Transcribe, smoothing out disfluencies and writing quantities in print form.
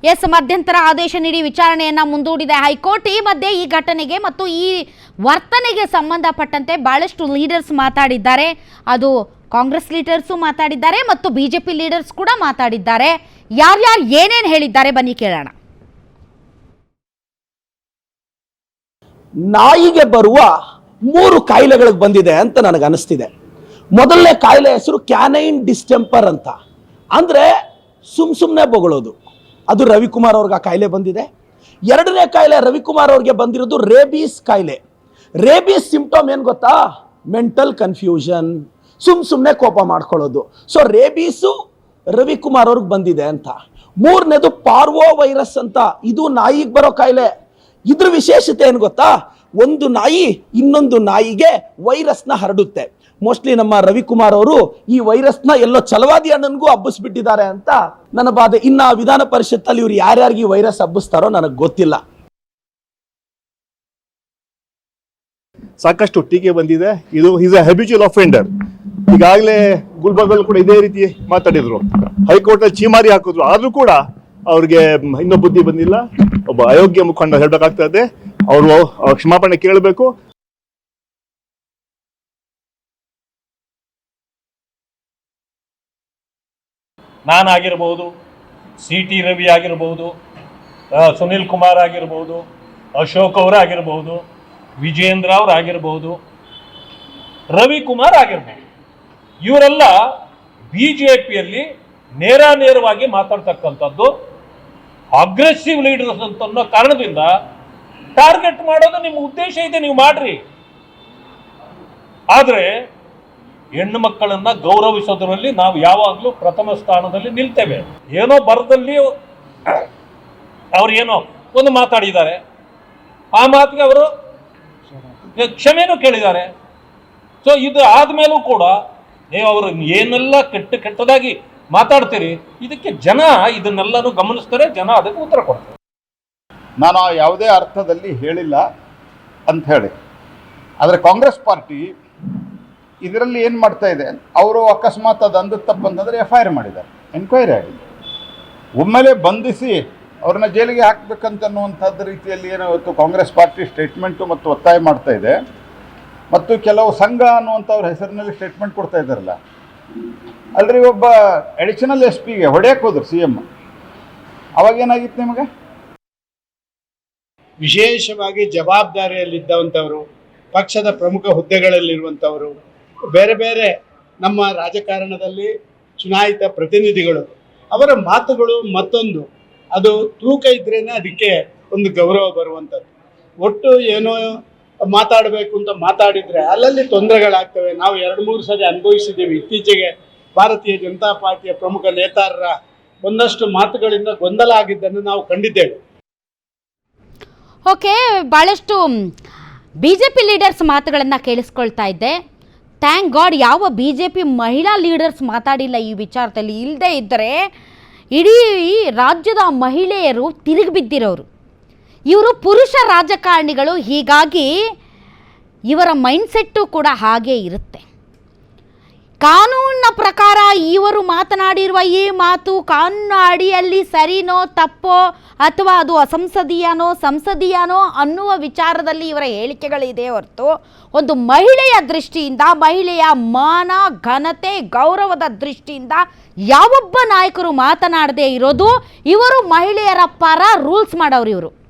S, ಮಧ್ಯಂತರ ಆದೇಶ ನೀಡಿ ವಿಚಾರಣೆಯನ್ನು ಮುಂದೂಡಿದೆ ಹೈಕೋರ್ಟ್. ಈ ಮಧ್ಯೆ ಈ ಘಟನೆಗೆ ಮತ್ತು ಈ ವರ್ತನೆಗೆ ಸಂಬಂಧಪಟ್ಟಂತೆ ಬಹಳಷ್ಟು ಲೀಡರ್ಸ್ ಮಾತಾಡಿದ್ದಾರೆ. ಅದು ಕಾಂಗ್ರೆಸ್ ಲೀಡರ್ಸು ಮಾತಾಡಿದ್ದಾರೆ ಮತ್ತು ಬಿಜೆಪಿ ಲೀಡರ್ಸ್ ಕೂಡ ಮಾತಾಡಿದ್ದಾರೆ. ಯಾರ್ಯಾರು ಏನೇನು ಹೇಳಿದ್ದಾರೆ ಬನ್ನಿ ಕೇಳೋಣ. ನಾಯಿಗೆ ಬರುವ 3 ಕಾಯಿಲೆಗಳಿಗೆ ಬಂದಿದೆ ಅಂತ ನನಗೆ ಅನಿಸ್ತಿದೆ. ಮೊದಲನೇ ಕಾಯಿಲೆ ಹೆಸರು ಕ್ಯಾನೈನ್ ಡಿಸ್ಟೆಂಪರ್ ಅಂತ, ಅಂದ್ರೆ ಸುಮ್ಮನೆ ಬೊಗಳೋದು. ಅದು ರವಿಕುಮಾರ್ ಅವ್ರಿಗೆ ಆ ಕಾಯಿಲೆ ಬಂದಿದೆ. ಎರಡನೇ ಕಾಯಿಲೆ ರವಿಕುಮಾರ್ ಅವ್ರಿಗೆ ಬಂದಿರೋದು ರೇಬೀಸ್ ಕಾಯಿಲೆ. ರೇಬೀಸ್ ಸಿಂಪ್ಟಮ್ ಏನು ಗೊತ್ತಾ? ಮೆಂಟಲ್ ಕನ್ಫ್ಯೂಷನ್, ಸುಮ್ಮನೆ ಕೋಪ ಮಾಡ್ಕೊಳ್ಳೋದು. ಸೊ ರೇಬೀಸು ರವಿಕುಮಾರ್ ಅವ್ರಿಗೆ ಬಂದಿದೆ ಅಂತ. ಮೂರನೇದು ಪಾರ್ವೋ ವೈರಸ್ ಅಂತ, ಇದು ನಾಯಿಗೆ ಬರೋ ಕಾಯಿಲೆ. ಇದ್ರ ವಿಶೇಷತೆ ಏನು ಗೊತ್ತಾ? ಒಂದು ನಾಯಿ ಇನ್ನೊಂದು ನಾಯಿಗೆ ವೈರಸ್ನ ಹರಡುತ್ತೆ. ಮೋಸ್ಟ್ಲಿ ನಮ್ಮ ರವಿಕುಮಾರ್ ಅವರು ಈ ವೈರಸ್ನ ಎಲ್ಲೋ ಛಲವಾದಿ ಅಣ್ಣನಿಗೂ ಹಬ್ಬಿಸ್ಬಿಟ್ಟಿದ್ದಾರೆ ಅಂತ ನನ್ನ ಬಾಧೆ. ಇನ್ನು ವಿಧಾನ ಪರಿಷತ್ತಲ್ಲಿ ಇವ್ರು ಯಾರ್ಯಾರಿಗೆ ವೈರಸ್ ಹಬ್ಬಿಸ್ತಾರೋ ನನಗೆ ಗೊತ್ತಿಲ್ಲ. ಸಾಕಷ್ಟು ಟೀಕೆ ಬಂದಿದೆ. ಇದು ಈಸ್ ಎ ಹ್ಯಾಬಿಚುವಲ್ ಅಫೆಂಡರ್. ಈಗಾಗಲೇ ಗುಲ್ಬರ್ಗಲ್ಲಿ ಕೂಡ ಇದೇ ರೀತಿ ಮಾತಾಡಿದ್ರು, ಹೈಕೋರ್ಟ್ ಅಲ್ಲಿ ಚೀಮಾರಿ ಹಾಕಿದ್ರು. ಆದ್ರೂ ಕೂಡ ಅವ್ರಿಗೆ ಇನ್ನೂ ಬುದ್ಧಿ ಬಂದಿಲ್ಲ. ಒಬ್ಬ ಅಯೋಗ್ಯ ಮುಖಂಡ ಹೇಳ್ಬೇಕಾಗ್ತದೆ, ಅವರು ಕ್ಷಮಾಪಣೆ ಕೇಳಬೇಕು. ನಾನಾಗಿರ್ಬೋದು, CT ರವಿ ಆಗಿರ್ಬೋದು, ಸುನಿಲ್ ಕುಮಾರ್ ಆಗಿರ್ಬೋದು, ಅಶೋಕ್ ಅವರಾಗಿರ್ಬೋದು, ವಿಜೇಂದ್ರ ಅವರಾಗಿರ್ಬೋದು, ರವಿಕುಮಾರ್ ಆಗಿರ್ಬೋದು, ಇವರೆಲ್ಲ BJPಯಲ್ಲಿ ನೇರವಾಗಿ ಮಾತಾಡ್ತಕ್ಕಂಥದ್ದು. ಅಗ್ರೆಸಿವ್ ಲೀಡರ್ಸ್ ಅಂತ ಅನ್ನೋ ಕಾರಣದಿಂದ ಟಾರ್ಗೆಟ್ ಮಾಡೋದು ನಿಮ್ಮ ಉದ್ದೇಶ ಇದೆ, ನೀವು ಮಾಡ್ರಿ. ಆದರೆ ಹೆಣ್ಣು ಮಕ್ಕಳನ್ನ ಗೌರವಿಸೋದ್ರಲ್ಲಿ ನಾವು ಯಾವಾಗಲೂ ಪ್ರಥಮ ಸ್ಥಾನದಲ್ಲಿ ನಿಲ್ತೇವೆ. ಏನೋ ಬರದಲ್ಲಿ ಅವ್ರು ಏನೋ ಒಂದು ಮಾತಾಡಿದ್ದಾರೆ, ಆ ಮಾತಿಗೆ ಅವರು ಕ್ಷಮೆನೂ ಕೇಳಿದ್ದಾರೆ. ಸೊ ಇದು ಆದ್ಮೇಲೂ ಕೂಡ ನೀವು ಅವರು ಏನೆಲ್ಲ ಕೆಟ್ಟದಾಗಿ ಮಾತಾಡ್ತೀರಿ, ಇದಕ್ಕೆ ಜನ ಇದನ್ನೆಲ್ಲನೂ ಗಮನಿಸ್ತಾರೆ, ಜನ ಅದಕ್ಕೆ ಉತ್ತರ ಕೊಡ್ತಾರೆ. ನಾನು ಯಾವುದೇ ಅರ್ಥದಲ್ಲಿ ಹೇಳಿಲ್ಲ ಅಂತ ಹೇಳಿ. ಆದರೆ ಕಾಂಗ್ರೆಸ್ ಪಾರ್ಟಿ ಇದರಲ್ಲಿ ಏನು ಮಾಡ್ತಾ ಇದೆ, ಅವರು ಅಕಸ್ಮಾತ್ ಅದು ಅಂದ ತಪ್ಪಂತಂದರೆ FIR ಮಾಡಿದ್ದಾರೆ, ಎನ್ಕ್ವೈರಿ ಆಗಿದೆ. ಒಮ್ಮೆಲೆ ಬಂಧಿಸಿ ಅವ್ರನ್ನ ಜೈಲಿಗೆ ಹಾಕಬೇಕಂತನ್ನುವಂಥದ್ದು ರೀತಿಯಲ್ಲಿ ಏನೋ ಇವತ್ತು ಕಾಂಗ್ರೆಸ್ ಪಾರ್ಟಿ ಸ್ಟೇಟ್ಮೆಂಟು ಮತ್ತು ಒತ್ತಾಯ ಮಾಡ್ತಾ ಇದೆ. ಮತ್ತು ಕೆಲವು ಸಂಘ ಅನ್ನುವಂಥವ್ರ ಹೆಸರಿನಲ್ಲಿ ಸ್ಟೇಟ್ಮೆಂಟ್ ಕೊಡ್ತಾ ಇದ್ದಾರಲ್ಲ, ಅಲ್ರಿ ಒಬ್ಬ ಅಡಿಷನಲ್ SP ಹೊಡೆಯಕ್ಕೆ ಹೋದ್ರು CM, ಅವಾಗೇನಾಗಿತ್ತು ನಿಮಗೆ? ವಿಶೇಷವಾಗಿ ಜವಾಬ್ದಾರಿಯಲ್ಲಿದ್ದಂಥವರು, ಪಕ್ಷದ ಪ್ರಮುಖ ಹುದ್ದೆಗಳಲ್ಲಿರುವಂಥವರು, ಬೇರೆ ಬೇರೆ ನಮ್ಮ ರಾಜಕಾರಣದಲ್ಲಿ ಚುನಾಯಿತ ಪ್ರತಿನಿಧಿಗಳು, ಅವರ ಮಾತುಗಳು ಮತ್ತೊಂದು, ಅದು ತೂಕ ಇದ್ರೇನೆ ಅದಕ್ಕೆ ಒಂದು ಗೌರವ ಬರುವಂಥದ್ದು. ಒಟ್ಟು ಏನೋ ಮಾತಾಡಬೇಕು ಅಂತ ಮಾತಾಡಿದರೆ ಅಲ್ಲಲ್ಲಿ ತೊಂದರೆಗಳಾಗ್ತವೆ. ನಾವು 2-3 ಸರಿ ಅನುಭವಿಸಿದ್ದೀವಿ. ಇತ್ತೀಚೆಗೆ ಭಾರತೀಯ ಜನತಾ ಪಾರ್ಟಿಯ ಪ್ರಮುಖ ನೇತಾರರ ಒಂದಷ್ಟು ಮಾತುಗಳಿಂದ ಗೊಂದಲ ಆಗಿದ್ದನ್ನು ನಾವು ಕಂಡಿದ್ದೇವೆ. ಓಕೆ, ಭಾಳಷ್ಟು BJP ಲೀಡರ್ಸ್ ಮಾತುಗಳನ್ನು ಕೇಳಿಸ್ಕೊಳ್ತಾ ಇದ್ದೆ. ಥ್ಯಾಂಕ್ ಗಾಡ್ ಯಾವ BJP ಮಹಿಳಾ ಲೀಡರ್ಸ್ ಮಾತಾಡಿಲ್ಲ ಈ ವಿಚಾರದಲ್ಲಿ. ಇಲ್ಲದೆ ಇದ್ದರೆ ಇಡೀ ರಾಜ್ಯದ ಮಹಿಳೆಯರು ತಿರುಗಿ ಬಿದ್ದಿರೋರು. ಇವರು ಪುರುಷ ರಾಜಕಾರಣಿಗಳು, ಹೀಗಾಗಿ ಇವರ ಮೈಂಡ್ಸೆಟ್ಟು ಕೂಡ ಹಾಗೇ ಇರುತ್ತೆ. ಕಾನೂನಿನ ಪ್ರಕಾರ ಇವರು ಮಾತನಾಡಿರುವ ಈ ಮಾತು ಕಾನೂನಿನ ಅಡಿಯಲ್ಲಿ ಸರಿನೋ ತಪ್ಪೋ ಅಥವಾ ಅದು ಅಸಂಸದೀಯನೋ ಸಂಸದೀಯನೋ ಅನ್ನುವ ವಿಚಾರದಲ್ಲಿ ಇವರ ಹೇಳಿಕೆಗಳಿದೆ ಹೊರತು ಒಂದು ಮಹಿಳೆಯ ದೃಷ್ಟಿಯಿಂದ, ಮಹಿಳೆಯ ಮಾನ ಘನತೆ ಗೌರವದ ದೃಷ್ಟಿಯಿಂದ ಯಾವೊಬ್ಬ ನಾಯಕರು ಮಾತನಾಡದೇ ಇರೋದು. ಇವರು ಮಹಿಳೆಯರ ಪರ ರೂಲ್ಸ್ ಮಾಡೋರು ಇವರು.